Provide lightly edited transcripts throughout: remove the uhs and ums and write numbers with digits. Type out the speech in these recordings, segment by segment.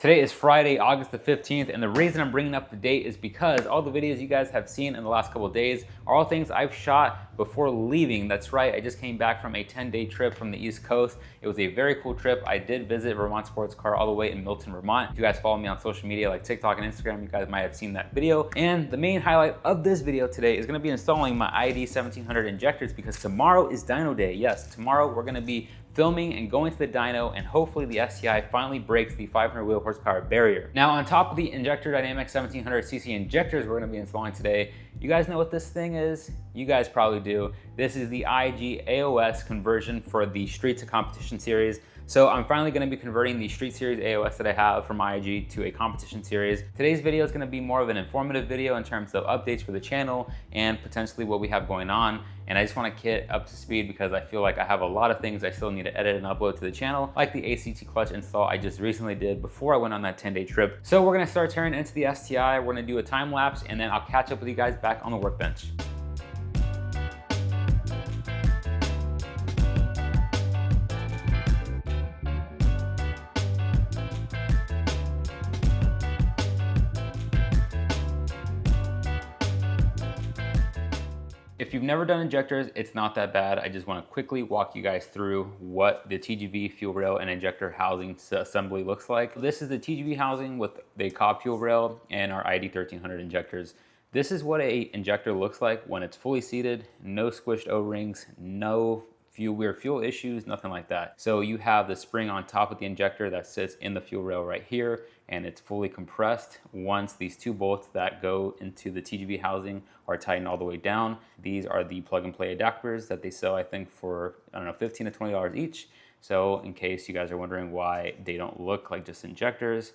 Today is Friday, August the 15th, and the reason I'm bringing up the date is because all the videos you guys have seen in the last couple of days are all things I've shot before leaving. That's right, I just came back from a 10-day trip from the East Coast. It was a very cool trip. I did visit Vermont Sports Car all the way in Milton, Vermont. If you guys follow me on social media like TikTok and Instagram, you guys might have seen that video. And the main highlight of this video today is gonna be installing my ID1700 injectors because tomorrow is dyno day. Yes, tomorrow we're gonna be filming and going to the dyno, and hopefully the STI finally breaks the 500 wheel horsepower barrier. Now, on top of the Injector Dynamics 1700cc injectors we're gonna be installing today, you guys know what this thing is? You guys probably do. This is the IAG AOS conversion for the Street to Competition series. So I'm finally gonna be converting the Street Series AOS that I have from IAG to a competition series. Today's video is gonna be more of an informative video in terms of updates for the channel and potentially what we have going on. And I just wanna get up to speed because I feel like I have a lot of things I still need to edit and upload to the channel, like the ACT clutch install I just recently did before I went on that 10-day trip. So we're gonna start turning into the STI, we're gonna do a time lapse, and then I'll catch up with you guys back on the workbench. If you've never done injectors, it's not that bad. I just want to quickly walk you guys through what the TGV fuel rail and injector housing assembly looks like. This is the TGV housing with the COBB fuel rail and our ID1300 injectors. This is what an injector looks like when it's fully seated, no squished O-rings, no weird fuel issues, nothing like that. So you have the spring on top of the injector that sits in the fuel rail right here, and it's fully compressed once these two bolts that go into the TGV housing are tightened all the way down. These are the plug and play adapters that they sell, I think, for, I don't know, $15 to $20 each. So in case you guys are wondering why they don't look like just injectors,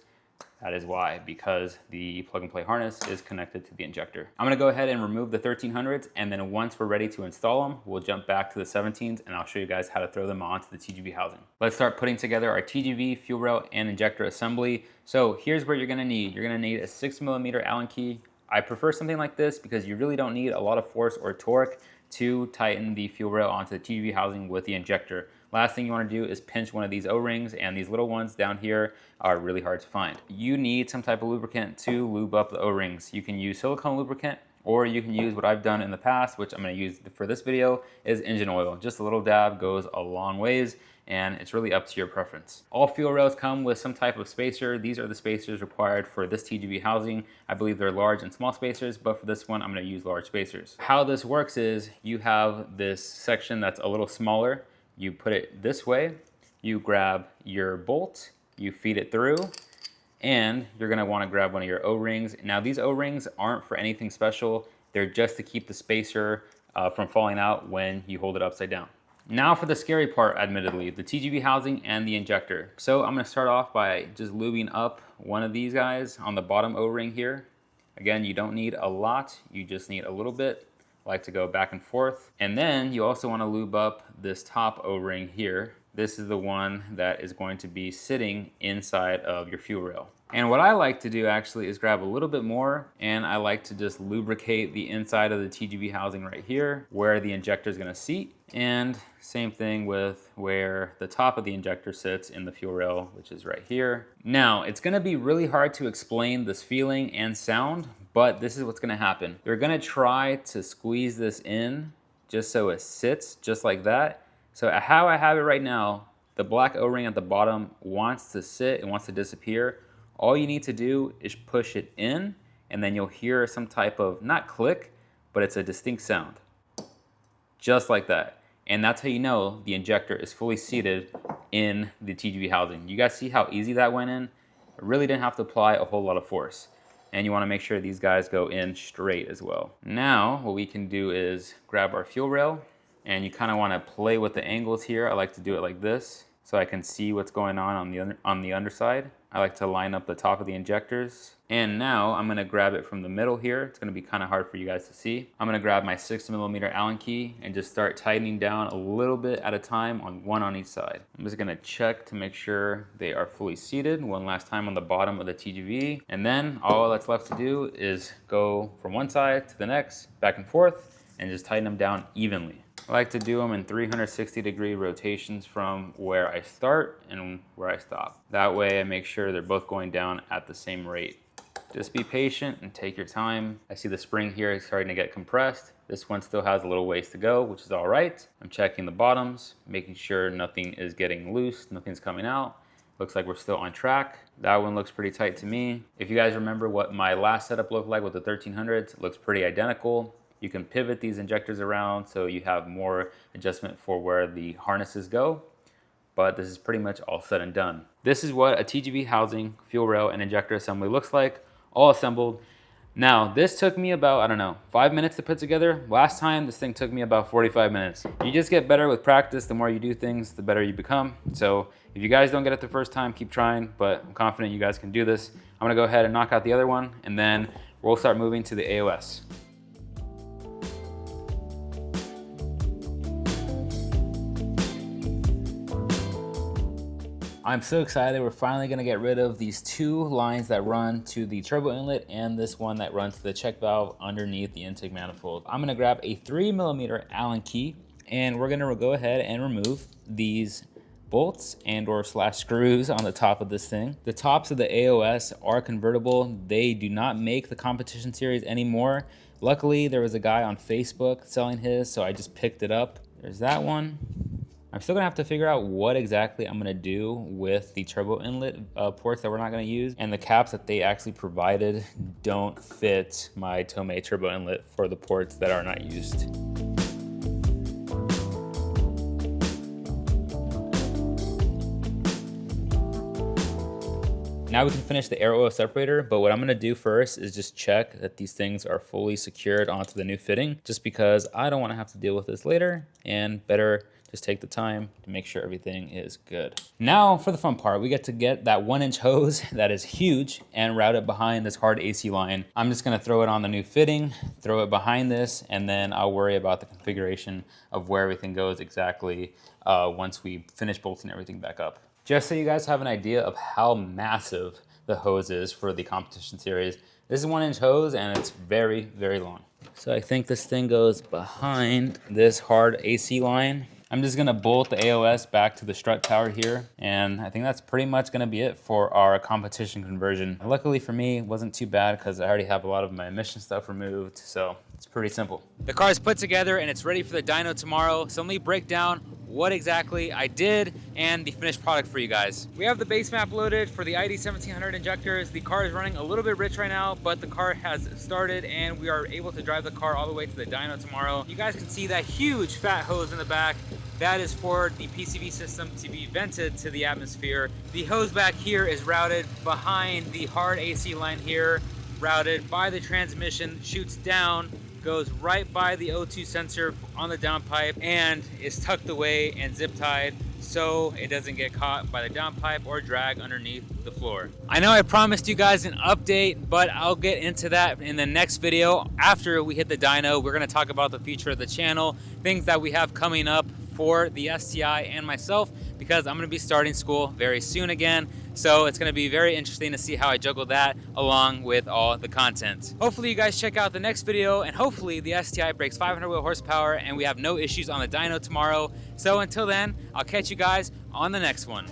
that is why, because the plug and play harness is connected to the injector. I'm gonna go ahead and remove the 1300s, and then once we're ready to install them, we'll jump back to the 17s and I'll show you guys how to throw them onto the TGV housing. Let's start putting together our TGV, fuel rail, and injector assembly. So here's what you're gonna need. You're gonna need a 6mm Allen key. I prefer something like this because you really don't need a lot of force or torque to tighten the fuel rail onto the TGV housing with the injector. Last thing you want to do is pinch one of these O-rings, and these little ones down here are really hard to find. You need some type of lubricant to lube up the O-rings. You can use silicone lubricant, or you can use what I've done in the past, which I'm going to use for this video, is engine oil. Just a little dab goes a long ways, and it's really up to your preference. All fuel rails come with some type of spacer. These are the spacers required for this TGV housing. I believe they're large and small spacers, but for this one, I'm going to use large spacers. How this works is you have this section that's a little smaller. You put it this way, you grab your bolt, you feed it through, and you're gonna wanna grab one of your O-rings. Now these O-rings aren't for anything special, they're just to keep the spacer from falling out when you hold it upside down. Now for the scary part, admittedly, the TGV housing and the injector. So I'm gonna start off by just lubing up one of these guys on the bottom O-ring here. Again, you don't need a lot, you just need a little bit. I like to go back and forth. And then you also want to lube up this top O-ring here. This is the one that is going to be sitting inside of your fuel rail. And what I like to do actually is grab a little bit more, and I like to just lubricate the inside of the TGV housing right here where the injector is going to seat. And same thing with where the top of the injector sits in the fuel rail, which is right here. Now, it's going to be really hard to explain this feeling and sound, but this is what's going to happen. You're going to try to squeeze this in just so it sits just like that. So how I have it right now, the black O-ring at the bottom wants to sit, it wants to disappear. All you need to do is push it in, and then you'll hear some type of, not click, but it's a distinct sound. Just like that. And that's how you know the injector is fully seated in the TGV housing. You guys see how easy that went in? I really didn't have to apply a whole lot of force. And you want to make sure these guys go in straight as well. Now, what we can do is grab our fuel rail, and you kind of want to play with the angles here. I like to do it like this, so I can see what's going on the underside. I like to line up the top of the injectors. And now I'm gonna grab it from the middle here. It's gonna be kind of hard for you guys to see. I'm gonna grab my 6mm Allen key and just start tightening down a little bit at a time on one on each side. I'm just gonna check to make sure they are fully seated one last time on the bottom of the TGV. And then all that's left to do is go from one side to the next, back and forth, and just tighten them down evenly. I like to do them in 360-degree rotations from where I start and where I stop. That way I make sure they're both going down at the same rate. Just be patient and take your time. I see the spring here is starting to get compressed. This one still has a little ways to go, which is all right. I'm checking the bottoms, making sure nothing is getting loose, nothing's coming out. Looks like we're still on track. That one looks pretty tight to me. If you guys remember what my last setup looked like with the 1300s, it looks pretty identical. You can pivot these injectors around so you have more adjustment for where the harnesses go. But this is pretty much all said and done. This is what a TGV housing, fuel rail, and injector assembly looks like, all assembled. Now, this took me about, I don't know, 5 minutes to put together. Last time, this thing took me about 45 minutes. You just get better with practice. The more you do things, the better you become. So if you guys don't get it the first time, keep trying, but I'm confident you guys can do this. I'm gonna go ahead and knock out the other one, and then we'll start moving to the AOS. I'm so excited. We're finally gonna get rid of these two lines that run to the turbo inlet and this one that runs to the check valve underneath the intake manifold. I'm gonna grab a 3mm Allen key and we're gonna go ahead and remove these bolts and or slash screws on the top of this thing. The tops of the AOS are convertible. They do not make the competition series anymore. Luckily, there was a guy on Facebook selling his, so I just picked it up. There's that one. I'm still gonna have to figure out what exactly I'm gonna do with the turbo inlet ports that we're not gonna use, and the caps that they actually provided don't fit my Tomei turbo inlet for the ports that are not used. Now we can finish the air oil separator, but what I'm gonna do first is just check that these things are fully secured onto the new fitting, just because I don't wanna have to deal with this later, and better just take the time to make sure everything is good. Now for the fun part, we get to get that 1-inch hose that is huge and route it behind this hard AC line. I'm just gonna throw it on the new fitting, throw it behind this, and then I'll worry about the configuration of where everything goes exactly once we finish bolting everything back up. Just so you guys have an idea of how massive the hose is for the competition series, this is 1-inch hose and it's very, very long. So I think this thing goes behind this hard AC line. I'm just gonna bolt the AOS back to the strut tower here, and I think that's pretty much gonna be it for our competition conversion. Luckily for me, it wasn't too bad because I already have a lot of my emission stuff removed, so it's pretty simple. The car is put together and it's ready for the dyno tomorrow, so let me break down what exactly I did and the finished product for you guys. We have the base map loaded for the ID1700 injectors. The car is running a little bit rich right now, but the car has started and we are able to drive the car all the way to the dyno tomorrow. You guys can see that huge fat hose in the back. That is for the PCV system to be vented to the atmosphere. The hose back here is routed behind the hard AC line here, routed by the transmission, shoots down, goes right by the O2 sensor on the downpipe, and is tucked away and zip tied so it doesn't get caught by the downpipe or drag underneath the floor. I know I promised you guys an update, but I'll get into that in the next video. After we hit the dyno, we're gonna talk about the future of the channel, things that we have coming up for the STI and myself, because I'm gonna be starting school very soon again. So it's gonna be very interesting to see how I juggle that along with all the content. Hopefully you guys check out the next video, and hopefully the STI breaks 500 wheel horsepower and we have no issues on the dyno tomorrow. So until then, I'll catch you guys on the next one.